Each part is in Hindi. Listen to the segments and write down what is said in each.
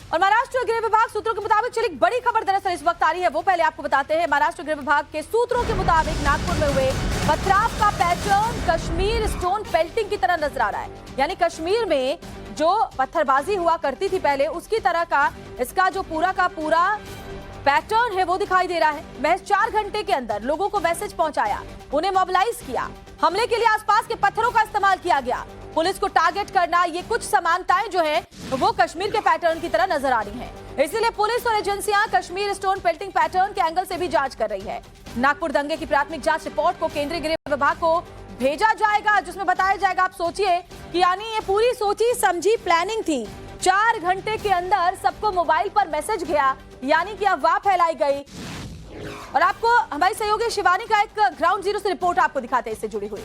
और महाराष्ट्र गृह विभाग सूत्रों के मुताबिक चली बड़ी खबर दरअसल इस वक्त आ रही है, वो पहले आपको बताते हैं। महाराष्ट्र गृह विभाग के सूत्रों के मुताबिक नागपुर में हुए पथराव का पैटर्न कश्मीर स्टोन पेल्टिंग की तरह नजर आ रहा है। यानी कश्मीर में जो पत्थरबाजी हुआ करती थी पहले, उसकी तरह का इसका जो पूरा का पूरा पैटर्न है वो दिखाई दे रहा है। महज 4 घंटे के अंदर लोगों को मैसेज पहुंचाया, उन्हें मोबिलाइज किया, हमले के लिए आसपास के पत्थरों का इस्तेमाल किया गया, पुलिस को टारगेट करना, ये कुछ समानताएं जो है वो कश्मीर के पैटर्न की तरह नजर आ रही हैं। इसीलिए पुलिस और एजेंसियां कश्मीर स्टोन पेल्टिंग पैटर्न के एंगल से भी जांच कर रही है। नागपुर दंगे की प्राथमिक जांच रिपोर्ट को केंद्रीय गृह विभाग को भेजा जाएगा, जिसमें बताया जाएगा, आप सोचिए कि यानी ये पूरी सोची समझी प्लानिंग थी। 4 घंटे के अंदर सबको मोबाइल पर मैसेज गया, यानी कि अफवाह फैलाई गई। और आपको हमारी सहयोगी शिवानी का एक ग्राउंड जीरो से रिपोर्ट आपको दिखाते हैं इससे जुड़ी हुई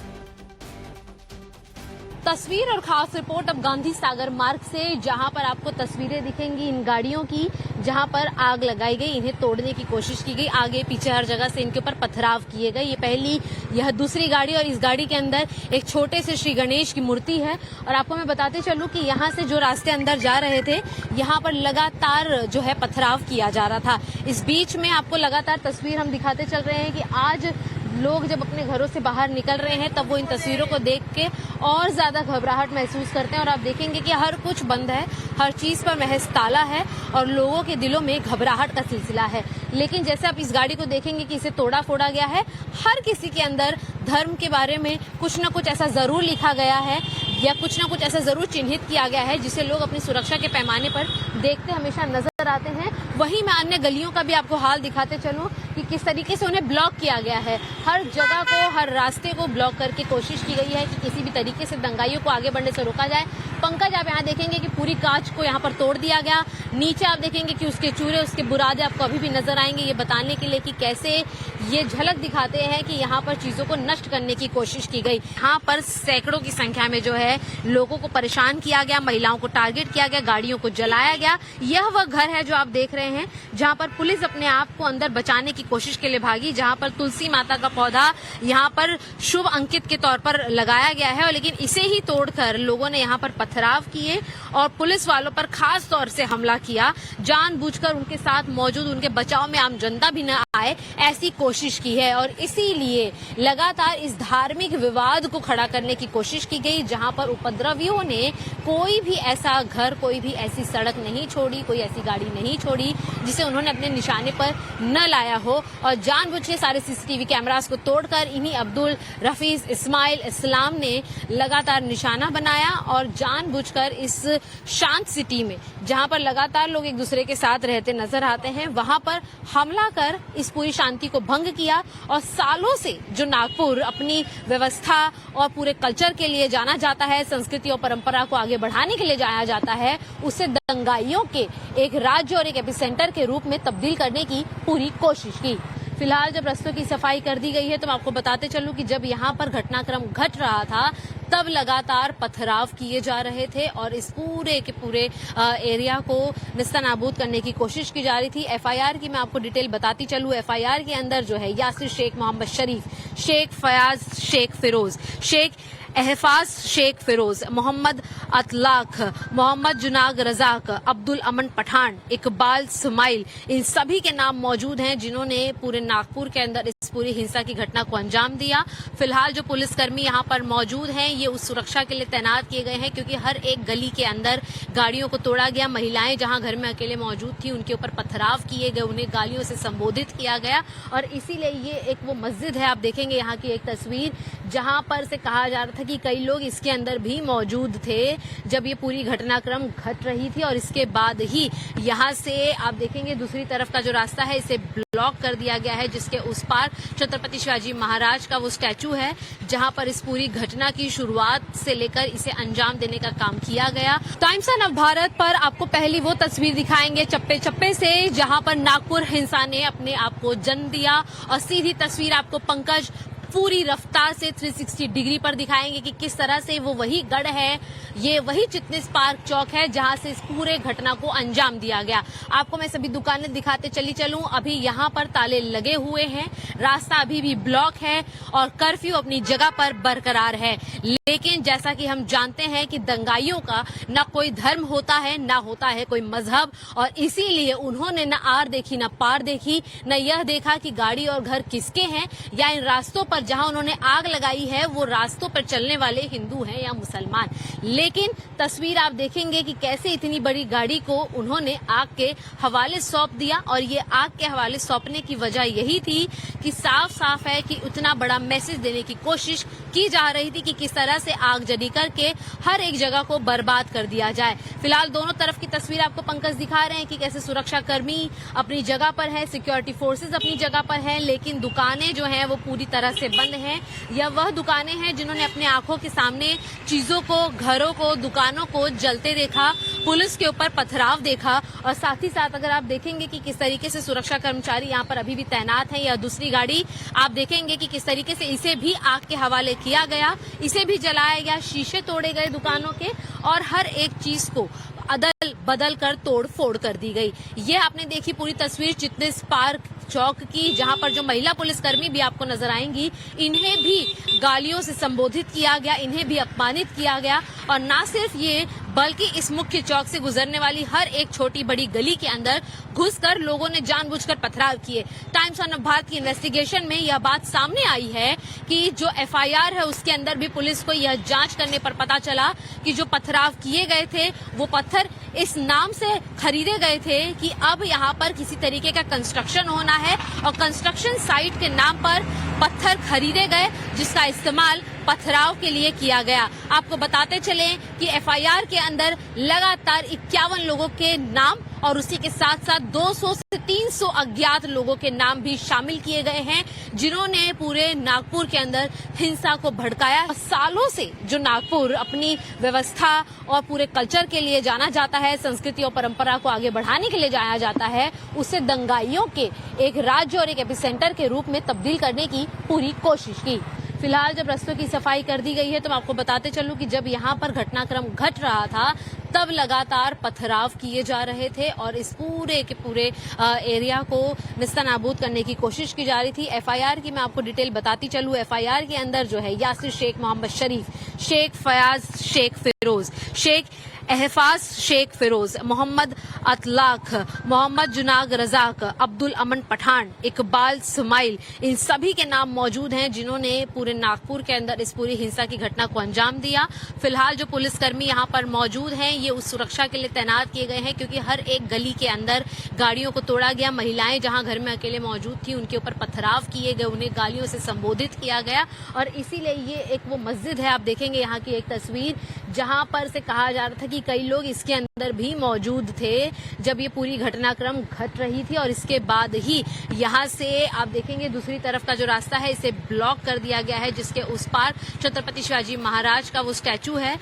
तस्वीर और खास रिपोर्ट अब गांधी सागर मार्ग से, जहां पर आपको तस्वीरें दिखेंगी इन गाड़ियों की, जहां पर आग लगाई गई, इन्हें तोड़ने की कोशिश की गई, आगे पीछे हर जगह से इनके ऊपर पथराव किए गए। ये पहली, यह दूसरी गाड़ी, और इस गाड़ी के अंदर एक छोटे से श्री गणेश की मूर्ति है। और आपको मैं बताते चलूं कि यहाँ से जो रास्ते अंदर जा रहे थे, यहाँ पर लगातार जो है पथराव किया जा रहा था। इस बीच में आपको लगातार तस्वीर हम दिखाते चल रहे हैं कि आज लोग जब अपने घरों से बाहर निकल रहे हैं तब वो इन तस्वीरों को देख के और ज्यादा घबराहट महसूस करते हैं। और आप देखेंगे कि हर कुछ बंद है, हर चीज पर महज ताला है और लोगों के दिलों में घबराहट का सिलसिला है। लेकिन जैसे आप इस गाड़ी को देखेंगे कि इसे तोड़ा फोड़ा गया है, हर किसी के अंदर धर्म के बारे में कुछ न कुछ ऐसा जरूर लिखा गया है या कुछ न कुछ ऐसा जरूर चिन्हित किया गया है जिसे लोग अपनी सुरक्षा के पैमाने पर देखते हमेशा नजर आते हैं। वहीं मैं अन्य गलियों का भी आपको हाल दिखाते चलूं कि किस तरीके से उन्हें ब्लॉक किया गया है। हर जगह को, हर रास्ते को ब्लॉक करके कोशिश की गई है कि किसी भी तरीके से दंगाइयों को आगे बढ़ने से रोका जाए। पंकज, आप यहाँ देखेंगे कि पूरी कांच को यहाँ पर तोड़ दिया गया। नीचे आप देखेंगे कि उसके चूरे, उसके बुरादे आपको अभी भी नजर आएंगे, ये बताने के लिए कि कैसे ये झलक दिखाते हैं कि यहाँ पर चीजों को नष्ट करने की कोशिश की गई। यहाँ पर सैकड़ों की संख्या में जो है लोगों को परेशान किया गया, महिलाओं को टारगेट किया गया, गाड़ियों को जलाया गया। यह वह घर है जो आप देख रहे हैं जहाँ पर पुलिस अपने आप को अंदर बचाने की कोशिश के लिए भागी, जहाँ पर तुलसी माता का पौधा यहाँ पर शुभ अंकित के तौर पर लगाया गया है। और लेकिन इसे ही तोड़कर लोगों ने यहाँ पर पथराव किए और पुलिस वालों पर खास तौर से हमला किया। जानबूझकर उनके साथ मौजूद, उनके बचाव में आम जनता भी न आए, ऐसी कोशिश की है। और इसीलिए लगातार इस धार्मिक विवाद को खड़ा करने की कोशिश की गई, जहां पर उपद्रवियों ने कोई भी ऐसा घर, कोई भी ऐसी सड़क नहीं छोड़ी, कोई ऐसी गाड़ी नहीं छोड़ी जिसे उन्होंने अपने निशाने पर न लाया हो। और जानबूझ के सारे सीसीटीवी कैमरास को तोड़कर इन्हीं अब्दुल रफीज इस्माइल इस्लाम ने लगातार निशाना बनाया और जानबूझकर इस शांत सिटी में, जहां पर लगातार लोग एक दूसरे के साथ रहते नजर आते हैं, वहां पर हमला कर इस पूरी शांति को भंग किया। और सालों से जो नागपुर अपनी व्यवस्था और पूरे कल्चर के लिए जाना जाता है, संस्कृति और परंपरा को आगे बढ़ाने के लिए जाना जाता है, उसे दंगाइयों के एक राज्य और एक एपिसेंटर के रूप में तब्दील करने की पूरी कोशिश की। फिलहाल जब रस्तों की सफाई कर दी गई है तो मैं आपको बताते चलूं कि जब यहाँ पर घटनाक्रम घट रहा था तब लगातार पथराव किए जा रहे थे और इस पूरे के पूरे एरिया को निस्तानाबूद करने की कोशिश की जा रही थी। एफआईआर की मैं आपको डिटेल बताती चलूं। एफआईआर के अंदर जो है यासिर शेख मोहम्मद शरीफ, शेख फयाज शेख फिरोज, शेख एहफाज शेख फिरोज, मोहम्मद अतलाक, मोहम्मद जुनाग रजाक, अब्दुल अमन पठान, इकबाल सुमाइल, इन सभी के नाम मौजूद हैं जिन्होंने पूरे नागपुर के अंदर इस पूरी हिंसा की घटना को अंजाम दिया। फिलहाल जो पुलिसकर्मी यहाँ पर मौजूद हैं ये उस सुरक्षा के लिए तैनात किए गए हैं क्योंकि हर एक गली के अंदर गाड़ियों को तोड़ा गया, महिलाएं जहाँ घर में अकेले मौजूद थी उनके ऊपर पथराव किए गए, उन्हें गालियों से संबोधित किया गया। और इसीलिए ये एक वो मस्जिद है, आप देखेंगे यहाँ की एक तस्वीर, जहाँ पर से कहा जा रहा था कि कई लोग इसके अंदर भी मौजूद थे जब ये पूरी घटनाक्रम घट रही थी। और इसके बाद ही यहाँ से आप देखेंगे दूसरी तरफ का जो रास्ता है इसे ब्लॉक कर दिया गया है, जिसके उस पार छत्रपति शिवाजी महाराज का वो स्टैचू है जहां पर इस पूरी घटना की शुरुआत से लेकर इसे अंजाम देने का काम किया गया। टाइम्स ऑफ नवभारत पर आपको पहली वो तस्वीर दिखाएंगे चप्पे चप्पे से जहां पर नागपुर हिंसा ने अपने आप को जन्म दिया। और सीधी तस्वीर आपको पंकज पूरी रफ्तार से 360 डिग्री पर दिखाएंगे कि किस तरह से वो वही गढ़ है, ये वही चिटनिस पार्क चौक है जहां से इस पूरे घटना को अंजाम दिया गया। आपको मैं सभी दुकानें दिखाते चलूं। अभी यहाँ पर ताले लगे हुए हैं, रास्ता अभी भी ब्लॉक है और कर्फ्यू अपनी जगह पर बरकरार है। लेकिन जैसा कि हम जानते हैं कि दंगाइयों का न कोई धर्म होता है, न होता है कोई मजहब, और इसीलिए उन्होंने न आर देखी न पार देखी, न यह देखा कि गाड़ी और घर किसके हैं, या इन रास्तों पर जहां उन्होंने आग लगाई है वो रास्तों पर चलने वाले हिंदू हैं या मुसलमान। लेकिन तस्वीर आप देखेंगे कि कैसे इतनी बड़ी गाड़ी को उन्होंने आग के हवाले सौंप दिया, और ये आग के हवाले सौंपने की वजह यही थी कि साफ साफ है कि उतना बड़ा मैसेज देने की कोशिश की जा रही थी कि किस तरह से आगजनी करके हर एक जगह को बर्बाद कर दिया जाए। फिलहाल दोनों तरफ की तस्वीर आपको पंकज दिखा रहे हैं कि कैसे सुरक्षा कर्मी अपनी जगह पर है, सिक्योरिटी फोर्सेस अपनी जगह पर है, लेकिन दुकानें जो हैं वो पूरी तरह से बंद हैं। यह वह दुकानें हैं जिन्होंने अपने आंखों के सामने चीजों को, घरों को, दुकानों को जलते देखा, पुलिस के ऊपर पथराव देखा, और साथ ही साथ अगर आप देखेंगे कि किस तरीके से सुरक्षा कर्मचारी यहाँ पर अभी भी तैनात हैं, या दूसरी गाड़ी आप देखेंगे कि किस तरीके से इसे भी आग के हवाले किया गया, इसे भी जलाया गया, शीशे तोड़े गए दुकानों के, और हर एक चीज को अदल बदल कर तोड़ फोड़ कर दी गई। ये आपने देखी पूरी तस्वीर चिटनिस पार्क चौक की, जहां पर जो महिला पुलिसकर्मी भी आपको नजर आएंगी, इन्हें भी गालियों से संबोधित किया गया, इन्हें भी अपमानित किया गया, और न सिर्फ ये बल्कि इस मुख्य चौक से गुजरने वाली हर एक छोटी बड़ी गली के अंदर घुसकर लोगों ने जानबूझकर पथराव किए। टाइम्स ऑफ भारत की इन्वेस्टिगेशन में यह बात सामने आई है कि जो एफआईआर है उसके अंदर भी पुलिस को यह जांच करने पर पता चला कि जो पथराव किए गए थे वो पत्थर इस नाम से खरीदे गए थे कि अब यहाँ पर किसी तरीके का कंस्ट्रक्शन होना है, और कंस्ट्रक्शन साइट के नाम पर पत्थर खरीदे गए जिसका इस्तेमाल पथराव के लिए किया गया। आपको बताते चलें कि एफआईआर के अंदर लगातार 51 लोगों के नाम और उसी के साथ साथ 200 से 300 अज्ञात लोगों के नाम भी शामिल किए गए हैं, जिन्होंने पूरे नागपुर के अंदर हिंसा को भड़काया। सालों से जो नागपुर अपनी व्यवस्था और पूरे कल्चर के लिए जाना जाता है, संस्कृति और परंपरा को आगे बढ़ाने के लिए जाना जाता है, उसे दंगाइयों के एक राज्य और एक एपिसेंटर के रूप में तब्दील करने की पूरी कोशिश की। फिलहाल जब रस्तों की सफाई कर दी गई है तो मैं आपको बताते चलूं कि जब यहाँ पर घटनाक्रम घट रहा था तब लगातार पथराव किए जा रहे थे और इस पूरे के पूरे एरिया को निस्तानाबूद करने की कोशिश की जा रही थी। एफआईआर की मैं आपको डिटेल बताती चलूं। एफआईआर के अंदर जो है यासिर शेख, मोहम्मद शरीफ, शेख फयाज शेख फिरोज, शेख एहफाज शेख फिरोज, मोहम्मद अतलाक, मोहम्मद जुनाग रजाक, अब्दुल अमन पठान, इकबाल सुमाइल, इन सभी के नाम मौजूद हैं जिन्होंने पूरे नागपुर के अंदर इस पूरी हिंसा की घटना को अंजाम दिया। फिलहाल जो पुलिसकर्मी यहाँ पर मौजूद हैं ये उस सुरक्षा के लिए तैनात किए गए हैं क्योंकि हर एक गली के अंदर गाड़ियों को तोड़ा गया। महिलाएं जहाँ घर में अकेले मौजूद थी उनके ऊपर पथराव किए गए, उन्हें गालियों से संबोधित किया गया, और इसीलिए ये एक वो मस्जिद है, आप देखेंगे यहाँ की एक तस्वीर, जहां पर से कहा जा रहा था कि कई लोग इसके अंदर भी मौजूद थे जब ये पूरी घटनाक्रम घट रही थी, और इसके बाद ही यहां से आप देखेंगे दूसरी तरफ का जो रास्ता है इसे ब्लॉक कर दिया गया है, जिसके उस पार छत्रपति शिवाजी महाराज का वो स्टैचू है